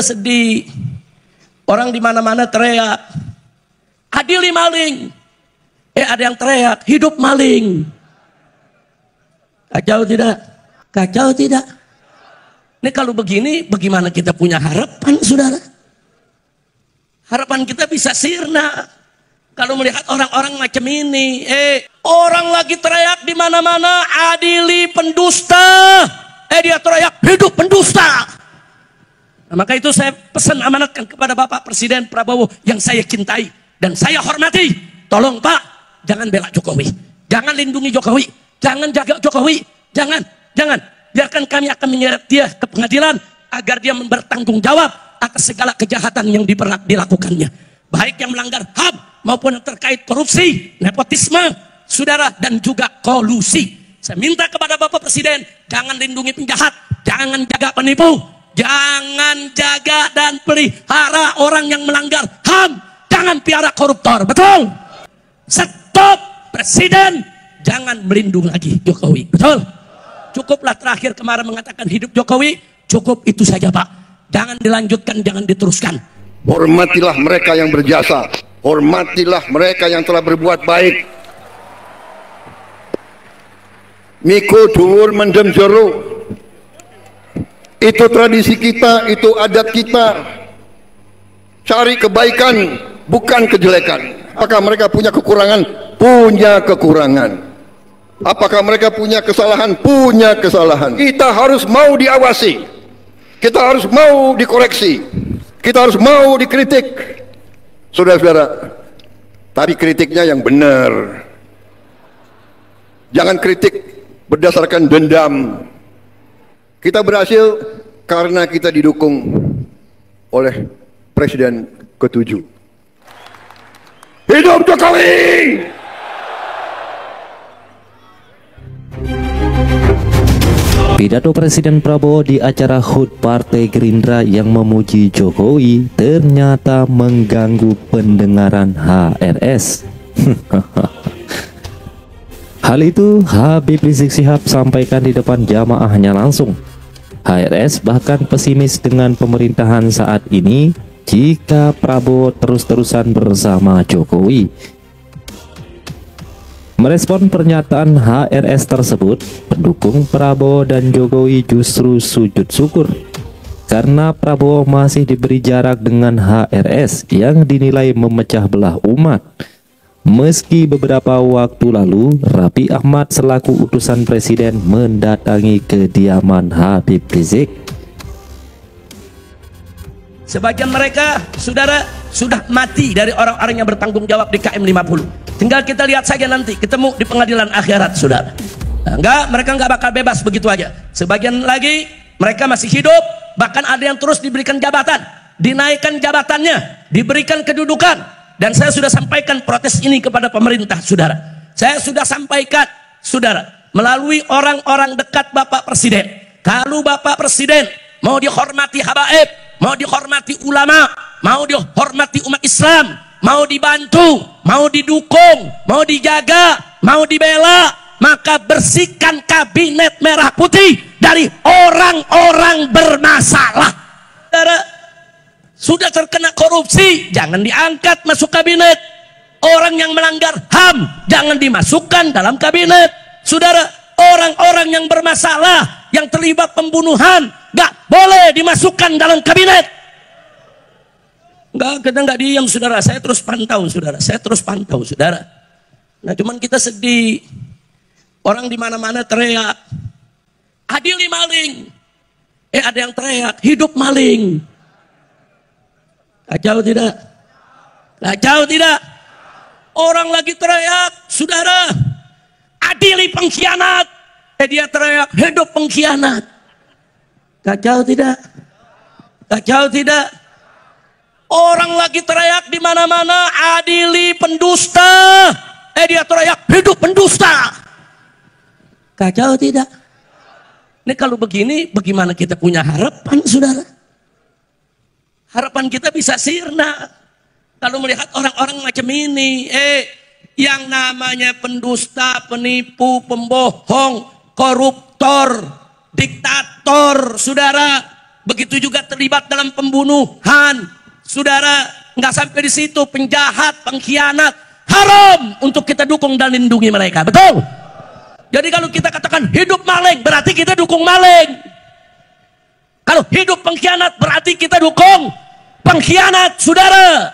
Sedih, orang di mana-mana teriak, adili maling. Ada yang teriak, hidup maling. Kacau tidak? Kacau tidak? Ini kalau begini, bagaimana kita punya harapan, saudara? Harapan kita bisa sirna kalau melihat orang-orang macam ini. Orang lagi teriak di mana-mana, adili pendusta. Dia teriak, hidup pendusta. Nah, maka itu saya pesan amanatkan kepada Bapak Presiden Prabowo yang saya cintai dan saya hormati. Tolong Pak, jangan bela Jokowi, jangan lindungi Jokowi, jangan jaga Jokowi, jangan. Biarkan kami akan menyeret dia ke pengadilan agar dia bertanggung jawab atas segala kejahatan yang dilakukannya, baik yang melanggar HAM maupun yang terkait korupsi, nepotisme, saudara, dan juga kolusi. Saya minta kepada Bapak Presiden, jangan lindungi penjahat, jangan jaga penipu, jangan jaga dan pelihara orang yang melanggar HAM, jangan piara koruptor. Betul? Stop, Presiden, jangan melindungi lagi Jokowi. Betul? Cukuplah terakhir kemarin mengatakan hidup Jokowi, cukup itu saja Pak. Jangan dilanjutkan, jangan diteruskan. Hormatilah mereka yang berjasa, hormatilah mereka yang telah berbuat baik. Miko dhuwur mendem jero, itu tradisi kita, itu adat kita. Cari kebaikan, bukan kejelekan. Apakah mereka punya kekurangan? Punya kekurangan. Apakah mereka punya kesalahan? Punya kesalahan. Kita harus mau diawasi, kita harus mau dikoreksi, kita harus mau dikritik. Saudara-saudara, tapi kritiknya yang benar. Jangan kritik berdasarkan dendam. Kita berhasil karena kita didukung oleh Presiden ke-7. Hidup Jokowi! Pidato Presiden Prabowo di acara HUT Partai Gerindra yang memuji Jokowi ternyata mengganggu pendengaran HRS. Hal itu Habib Rizik Syihab sampaikan di depan jamaahnya langsung. HRS bahkan pesimis dengan pemerintahan saat ini jika Prabowo terus-terusan bersama Jokowi. Merespon pernyataan HRS tersebut, pendukung Prabowo dan Jokowi justru sujud syukur karena Prabowo masih diberi jarak dengan HRS yang dinilai memecah belah umat. Meski beberapa waktu lalu Raffi Ahmad selaku utusan presiden mendatangi kediaman Habib Rizik. Sebagian mereka, saudara, sudah mati dari orang-orang yang bertanggung jawab di KM 50. Tinggal kita lihat saja nanti, ketemu di pengadilan akhirat, saudara. Mereka nggak bakal bebas begitu aja. Sebagian lagi, mereka masih hidup, bahkan ada yang terus diberikan jabatan, dinaikkan jabatannya, diberikan kedudukan. Dan saya sudah sampaikan protes ini kepada pemerintah, saudara. Saya sudah sampaikan, saudara, melalui orang-orang dekat Bapak Presiden. Kalau Bapak Presiden mau dihormati habaib, mau dihormati ulama, mau dihormati umat Islam, mau dibantu, mau didukung, mau dijaga, mau dibela, maka bersihkan kabinet merah putih dari orang-orang bermasalah. Saudara, sudah terkena korupsi, jangan diangkat masuk kabinet. Orang yang melanggar HAM, jangan dimasukkan dalam kabinet. Saudara, orang-orang yang bermasalah, yang terlibat pembunuhan, gak boleh dimasukkan dalam kabinet. Kita nggak diam, saudara. Saya terus pantau, saudara. Saya terus pantau, saudara. Nah, cuman kita sedih. Orang di mana-mana teriak, adili maling. Ada yang teriak, hidup maling. Kacau tidak? Kacau tidak? Orang lagi teriak, saudara, adili pengkhianat. Dia teriak, hidup pengkhianat. Kacau tidak? Kacau tidak? Orang lagi teriak di mana-mana, adili pendusta. Dia teriak, hidup pendusta. Kacau tidak? Ini kalau begini, bagaimana kita punya harapan, saudara? Harapan kita bisa sirna kalau melihat orang-orang macam ini. Yang namanya pendusta, penipu, pembohong, koruptor, diktator, saudara, Begitu juga terlibat dalam pembunuhan. Saudara, nggak sampai di situ, penjahat, pengkhianat, haram untuk kita dukung dan lindungi mereka. Betul? Jadi kalau kita katakan hidup maling, berarti kita dukung maling. Kalau hidup pengkhianat, berarti kita dukung pengkhianat, saudara.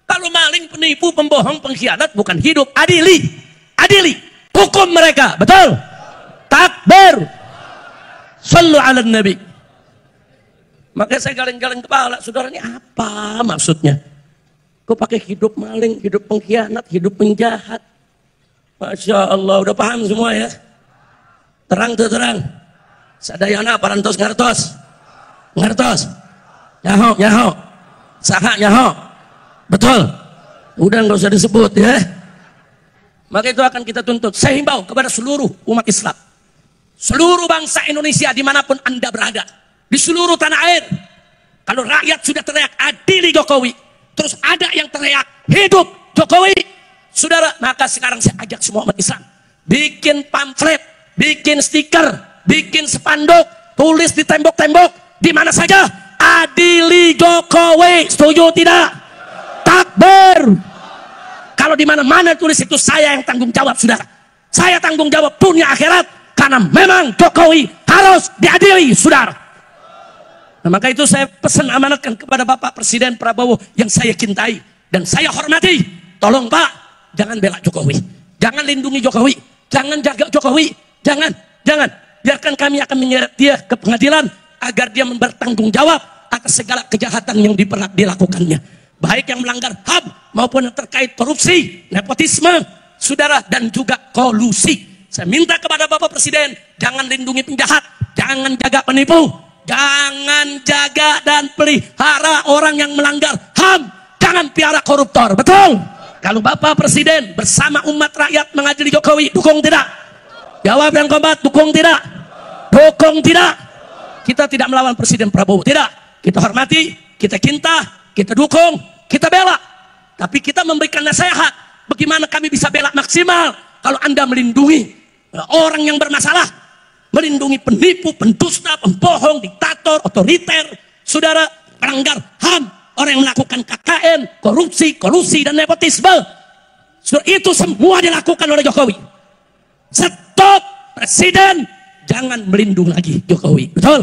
Kalau maling, penipu, pembohong, pengkhianat bukan hidup, adili. Adili, hukum mereka. Betul? Takbir. Sallu ala nabi. Makanya saya galeng-galeng kepala, saudara, ini apa maksudnya? Kok pakai hidup maling, hidup pengkhianat, hidup penjahat? Masya Allah, udah paham semua ya? Terang tuh terang. Sadayana parantos ngartos. Ngartos. Nyaho, nyaho. Saha, nyaho. Betul. Udah nggak usah disebut ya. Maka itu akan kita tuntut. Saya himbau kepada seluruh umat Islam. Seluruh bangsa Indonesia dimanapun Anda berada. Di seluruh tanah air. Kalau rakyat sudah teriak adili Jokowi. Terus ada yang teriak hidup Jokowi. Saudara, maka sekarang saya ajak semua umat Islam. Bikin pamflet, bikin stiker, bikin spanduk, tulis di tembok-tembok, di mana saja. Adili Jokowi. Setuju tidak? Takbir. Kalau di mana-mana tulis itu, saya yang tanggung jawab, saudara. Saya tanggung jawab dunia akhirat. Karena memang Jokowi harus diadili, saudara. Nah, maka itu saya pesan amanatkan kepada Bapak Presiden Prabowo yang saya cintai dan saya hormati. Tolong Pak, jangan bela Jokowi, jangan lindungi Jokowi, jangan jaga Jokowi, jangan. Biarkan kami akan menyeret dia ke pengadilan agar dia bertanggung jawab atas segala kejahatan yang dilakukannya, baik yang melanggar HAM maupun yang terkait korupsi, nepotisme, saudara, dan juga kolusi. Saya minta kepada Bapak Presiden, jangan lindungi penjahat, jangan jaga penipu, jangan jaga dan pelihara orang yang melanggar HAM, jangan piara koruptor. Betul? Kalau Bapak Presiden bersama umat rakyat mengadili Jokowi, dukung tidak? Jawab yang kombat, dukung tidak? Dukung tidak? Kita tidak melawan Presiden Prabowo, tidak. Kita hormati, kita cinta, kita dukung, kita bela. Tapi kita memberikan nasihat, bagaimana kami bisa bela maksimal kalau Anda melindungi orang yang bermasalah, melindungi penipu, pendusta, pembohong, diktator, otoriter, saudara, pelanggar HAM, orang yang melakukan KKN, korupsi, kolusi, dan nepotisme. Itu semua dilakukan oleh Jokowi. Stop, Presiden, jangan melindungi lagi Jokowi. Betul?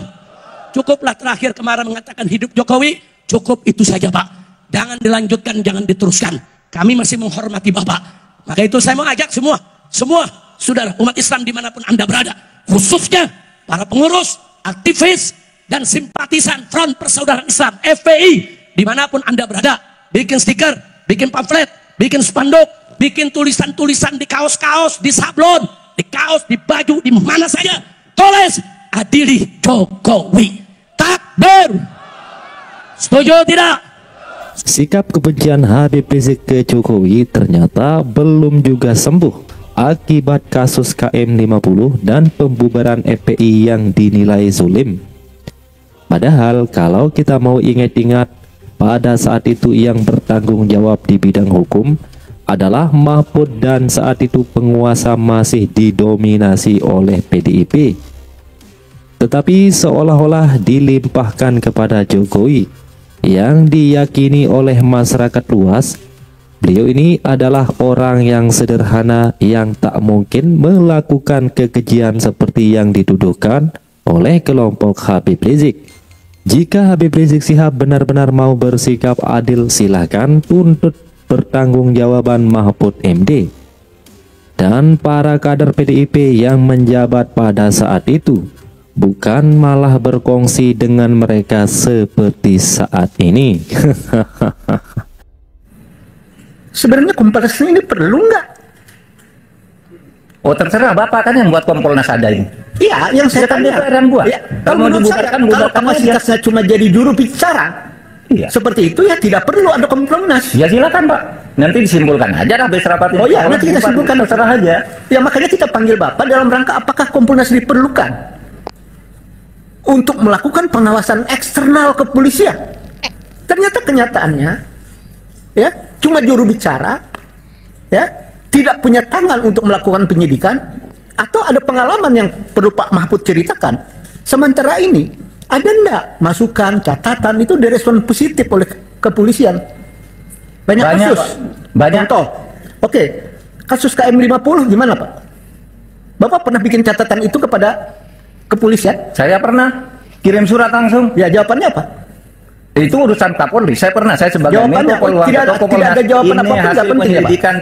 Cukuplah terakhir kemarin mengatakan hidup Jokowi, cukup itu saja Pak. Jangan dilanjutkan, jangan diteruskan. Kami masih menghormati Bapak. Maka itu saya mau ajak semua saudara umat Islam dimanapun Anda berada, khususnya para pengurus, aktivis, dan simpatisan Front Persaudaraan Islam FPI, dimanapun Anda berada, bikin stiker, bikin pamflet, bikin spanduk, bikin tulisan-tulisan di kaos-kaos, di sablon, di kaos, di baju, di mana saja, tulis adili Jokowi. Takbir. Setuju tidak? Sikap kebencian Habib Rizik ke Jokowi ternyata belum juga sembuh akibat kasus KM50 dan pembubaran FPI yang dinilai zulim. Padahal kalau kita mau ingat-ingat, pada saat itu yang bertanggung jawab di bidang hukum adalah Mahfud dan saat itu penguasa masih didominasi oleh PDIP. Tetapi seolah-olah dilimpahkan kepada Jokowi yang diyakini oleh masyarakat luas. Beliau ini adalah orang yang sederhana yang tak mungkin melakukan kekejian seperti yang dituduhkan oleh kelompok Habib Rizik. Jika Habib Rizik Syihab benar-benar mau bersikap adil, silakan tuntut pertanggungjawaban Mahfud MD dan para kader PDIP yang menjabat pada saat itu, bukan malah berkongsi dengan mereka seperti saat ini. Sebenarnya Kompolnas ini perlu nggak? Oh terserah Bapak kan yang buat Kompolnas ada ini. Iya, yang saya kan bukan gua. Ya, kalau dibubarkan kalau kapasitasnya cuma jadi juru bicara, iya, seperti itu ya tidak perlu ada Kompolnas. Ya silakan Pak. Nanti disimpulkan aja lah besok rapat. Oh iya, nanti kita simpulkan, terserah aja. Ya makanya kita panggil Bapak dalam rangka apakah Kompolnas diperlukan untuk melakukan pengawasan eksternal kepolisian. Ternyata kenyataannya ya cuma juru bicara, ya tidak punya tangan untuk melakukan penyidikan, atau ada pengalaman yang perlu Pak Mahfud ceritakan. Sementara ini Ada enggak masukan, catatan itu direspon positif oleh kepolisian? Banyak kasus. Banyak. Contoh. Oke, kasus KM50 gimana Pak? Bapak pernah bikin catatan itu kepada kepolisian? Saya pernah kirim surat langsung. Ya, jawabannya apa? Itu urusan Kapolri. Saya pernah, saya sebagai Jawabannya, Menko Polhukam, tidak ada jawaban ini apapun, hasil nggak penting, ya, Pak? penyelidikan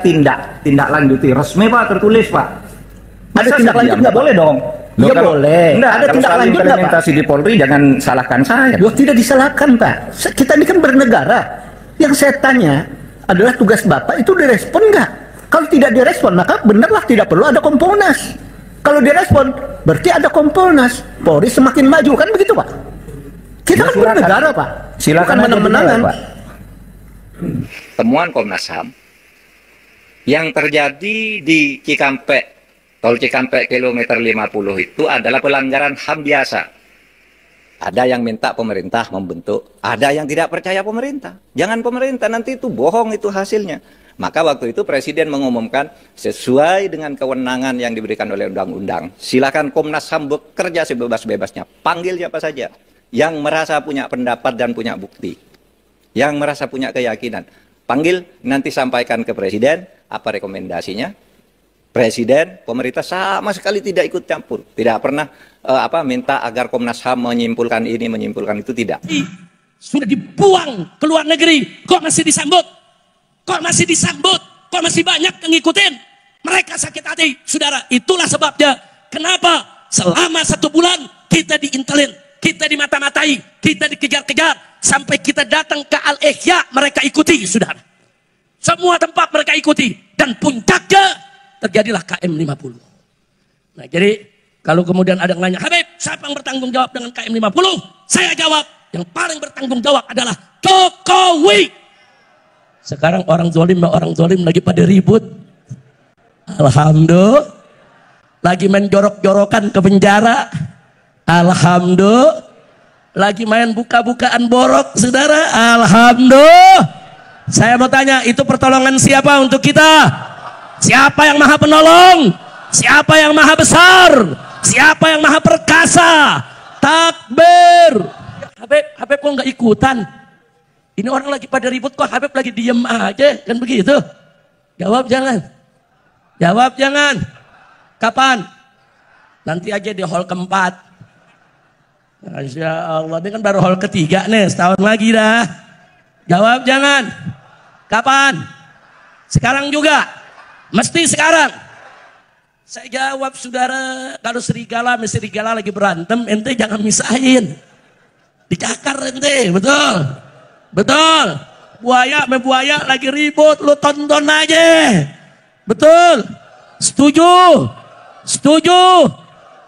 tindak lanjuti resmi Pak, tertulis Pak. Ada tindak lanjut nggak boleh dong. Ya boleh. Enggak, Ada tindak lanjut nggak Pak? implementasi di Polri jangan salahkan saya. Loh, tidak disalahkan Pak. Kita ini kan bernegara. Yang saya tanya adalah tugas Bapak itu direspon nggak? Kalau tidak direspon maka benarlah tidak perlu ada Kompolnas. Kalau direspon berarti ada Kompolnas. Polri semakin maju, kan begitu Pak? Kita Ya, kan silakan. bernegara Pak. Silakan Bukan aja menang-menangan. dinilai, Pak. Temuan Komnas HAM yang terjadi di Cikampek, tol Cikampek kilometer 50 itu adalah pelanggaran HAM biasa. Ada yang minta pemerintah membentuk, ada yang tidak percaya pemerintah. Jangan pemerintah, nanti itu bohong itu hasilnya. Maka waktu itu Presiden mengumumkan sesuai dengan kewenangan yang diberikan oleh undang-undang. Silakan Komnas HAM bekerja sebebas-bebasnya, panggil siapa saja yang merasa punya pendapat dan punya bukti, yang merasa punya keyakinan. Panggil, nanti sampaikan ke Presiden apa rekomendasinya. Presiden, pemerintah sama sekali tidak ikut campur, tidak pernah minta agar Komnas HAM menyimpulkan ini, menyimpulkan itu, tidak. Sudah dibuang ke luar negeri, kok masih disambut? Kok masih disambut? Kok masih banyak yang ngikutin? Mereka sakit hati, saudara. Itulah sebabnya kenapa selama 1 bulan kita diintelin, kita dimata-matai, kita dikejar-kejar, sampai kita datang ke Al-Ihya, mereka ikuti, saudara. Semua tempat mereka ikuti, dan puncaknya terjadilah KM50. Nah, jadi kalau kemudian ada yang nanya, Habib, siapa yang bertanggung jawab dengan KM50? Saya jawab, yang paling bertanggung jawab adalah Jokowi. Sekarang orang zolim lagi pada ribut. Alhamdulillah. Lagi main jorok-jorokan ke penjara. Alhamdulillah. Lagi main buka-bukaan borok, saudara. Alhamdulillah. Saya mau tanya, itu pertolongan siapa untuk kita? Siapa yang maha penolong? Siapa yang maha besar? Siapa yang maha perkasa? Takbir. Habib kok nggak ikutan? Ini orang lagi pada ribut kok Habib lagi diem aja, kan begitu? Jawab jangan. Jawab jangan. Kapan? Nanti aja di hall keempat. Masya Allah, ini kan baru hall ketiga nih, setahun lagi dah. Jawab jangan. Kapan? Sekarang juga. Mesti sekarang. Saya jawab, saudara, kalau serigala sama serigala lagi berantem, ente jangan misahin. Dicakar ente, betul? Betul. Buaya sama buaya lagi ribut, lu tonton aja. Betul? Setuju? Setuju?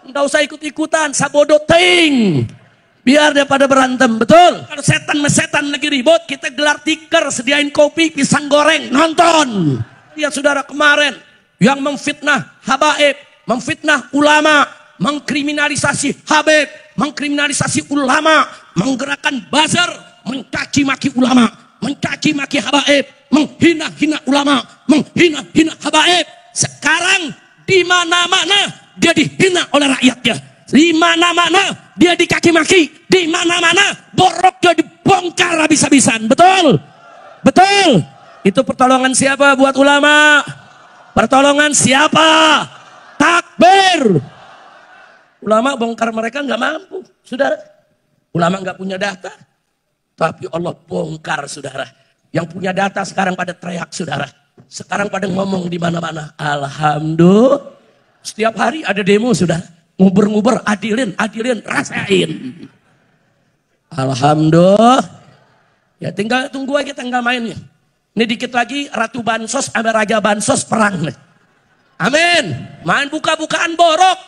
Nggak usah ikut-ikutan, sabodo ting. Biar dia pada berantem, betul? Kalau setan sama setan lagi ribut, kita gelar tikar, sediain kopi, pisang goreng, nonton. Lihat saudara kemarin, yang memfitnah Habaib, memfitnah ulama, mengkriminalisasi Habib, mengkriminalisasi ulama, menggerakkan buzzer, mencaci maki ulama, mencaci maki Habaib, menghina-hina ulama, menghina-hina Habaib. Sekarang di mana-mana dia dihina oleh rakyatnya. Di mana-mana dia dikaki maki, di mana-mana boroknya dibongkar habis-habisan. Betul? Betul? Itu pertolongan siapa buat ulama? Pertolongan siapa? Takbir. Ulama bongkar mereka nggak mampu, saudara. Ulama nggak punya data. Tapi Allah bongkar, saudara. Yang punya data sekarang pada teriak, saudara. Sekarang pada ngomong di mana-mana. Alhamdulillah. Setiap hari ada demo, saudara. Nguber-nguber, adilin, rasain. Alhamdulillah. Ya tinggal tunggu aja tanggal mainnya. Ini dikit lagi Ratu Bansos sama Raja Bansos perang nih. Amin. Main buka-bukaan borok.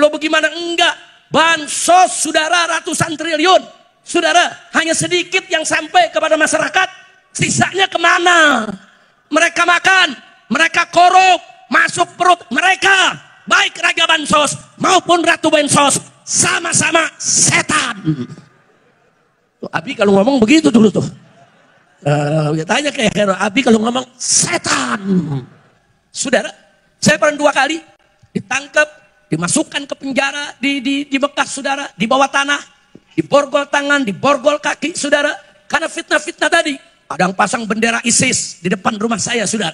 Lo bagaimana enggak? Bansos, saudara, ratusan triliun. Saudara, hanya sedikit yang sampai kepada masyarakat, sisanya kemana? Mereka makan, mereka korup, masuk perut mereka. Baik Raja Bansos maupun Ratu Bansos, sama-sama setan. Tuh, Abi kalau ngomong begitu dulu tuh. Tanya kayak Hero, Abi kalau ngomong setan. Saudara, saya pernah 2 kali ditangkap, dimasukkan ke penjara di Bekas, saudara, di bawah tanah. diborgol tangan, diborgol kaki, saudara. Karena fitnah-fitnah tadi. Ada yang pasang bendera ISIS di depan rumah saya, saudara.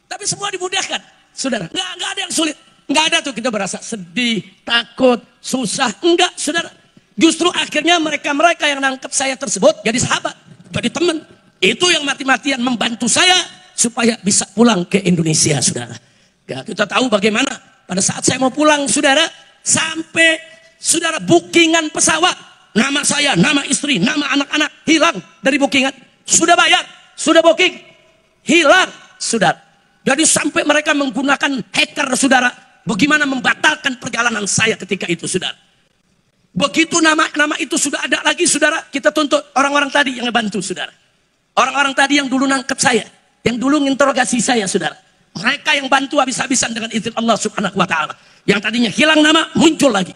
Tapi semua dimudahkan, saudara. Nggak ada yang sulit. Nggak ada tuh kita berasa sedih, takut, susah. Enggak, saudara. Justru akhirnya mereka-mereka yang nangkep saya tersebut jadi sahabat, jadi teman. Itu yang mati-matian membantu saya supaya bisa pulang ke Indonesia, saudara. Ya, kita tahu bagaimana pada saat saya mau pulang, saudara, sampai saudara bookingan pesawat, nama saya, nama istri, nama anak-anak hilang dari bookingan. Sudah bayar, sudah booking, hilang, saudara. Jadi sampai mereka menggunakan hacker, saudara, bagaimana membatalkan perjalanan saya ketika itu, saudara. Begitu nama-nama itu sudah ada lagi, saudara, kita tuntut orang-orang tadi yang ngebantu, saudara. Orang-orang tadi yang dulu nangkep saya, yang dulu nginterogasi saya, saudara. Mereka yang bantu habis-habisan dengan izin Allah Subhanahu wa Ta'ala. Yang tadinya hilang nama, muncul lagi.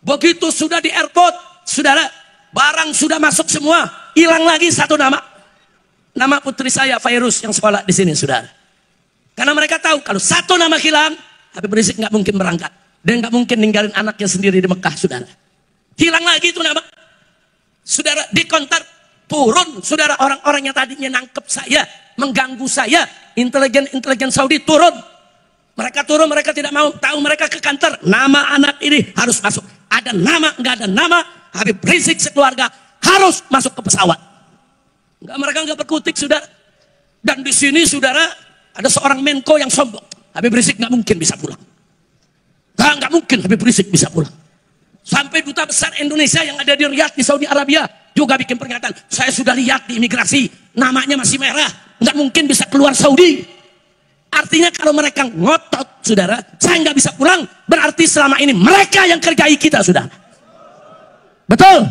Begitu sudah di airport, saudara, barang sudah masuk semua, hilang lagi satu nama. Nama putri saya, Fairuz, yang sekolah di sini, saudara. Karena mereka tahu kalau satu nama hilang, Habib Rizik nggak mungkin berangkat. Dan nggak mungkin ninggalin anaknya sendiri di Mekah, saudara. Hilang lagi itu nama. Saudara, di konter turun, saudara, orang-orang yang tadinya nangkep saya, mengganggu saya, intelijen Saudi turun. Mereka turun, mereka tidak mau tahu, mereka ke kantor. Nama anak ini harus masuk. Ada nama, nggak ada nama, Habib Rizik sekeluarga harus masuk ke pesawat. Mereka nggak berkutik, saudara. Dan di sini, saudara, ada seorang Menko yang sombong. Habib Rizik nggak mungkin bisa pulang. Nggak mungkin Habib Rizik bisa pulang. Sampai duta besar Indonesia yang ada di Riyadh di Saudi Arabia juga bikin pernyataan. Saya sudah lihat di imigrasi, namanya masih merah, nggak mungkin bisa keluar Saudi. Artinya kalau mereka ngotot, saudara, saya nggak bisa pulang, berarti selama ini mereka yang kerjai kita, saudara. Betul,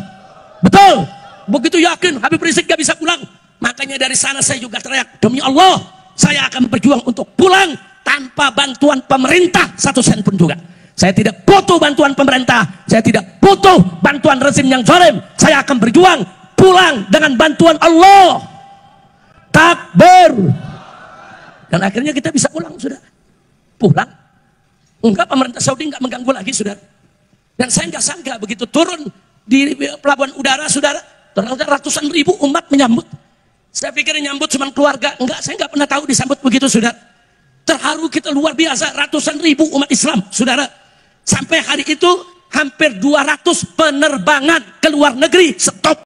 betul. Begitu yakin Habib Rizik nggak bisa pulang, makanya dari sana saya juga teriak, demi Allah, saya akan berjuang untuk pulang tanpa bantuan pemerintah satu sen pun juga. Saya tidak butuh bantuan pemerintah, saya tidak butuh bantuan rezim yang zalim. Saya akan berjuang pulang dengan bantuan Allah. Takbir. Dan akhirnya kita bisa pulang, saudara. Pulang. Enggak, pemerintah Saudi enggak mengganggu lagi, saudara. Dan saya enggak sangka begitu turun di pelabuhan udara, saudara, ternyata ratusan ribu umat menyambut. Saya pikir nyambut cuma keluarga. Enggak, saya enggak pernah tahu disambut begitu, saudara. Terharu kita luar biasa, ratusan ribu umat Islam, saudara. Sampai hari itu hampir 200 penerbangan ke luar negeri stop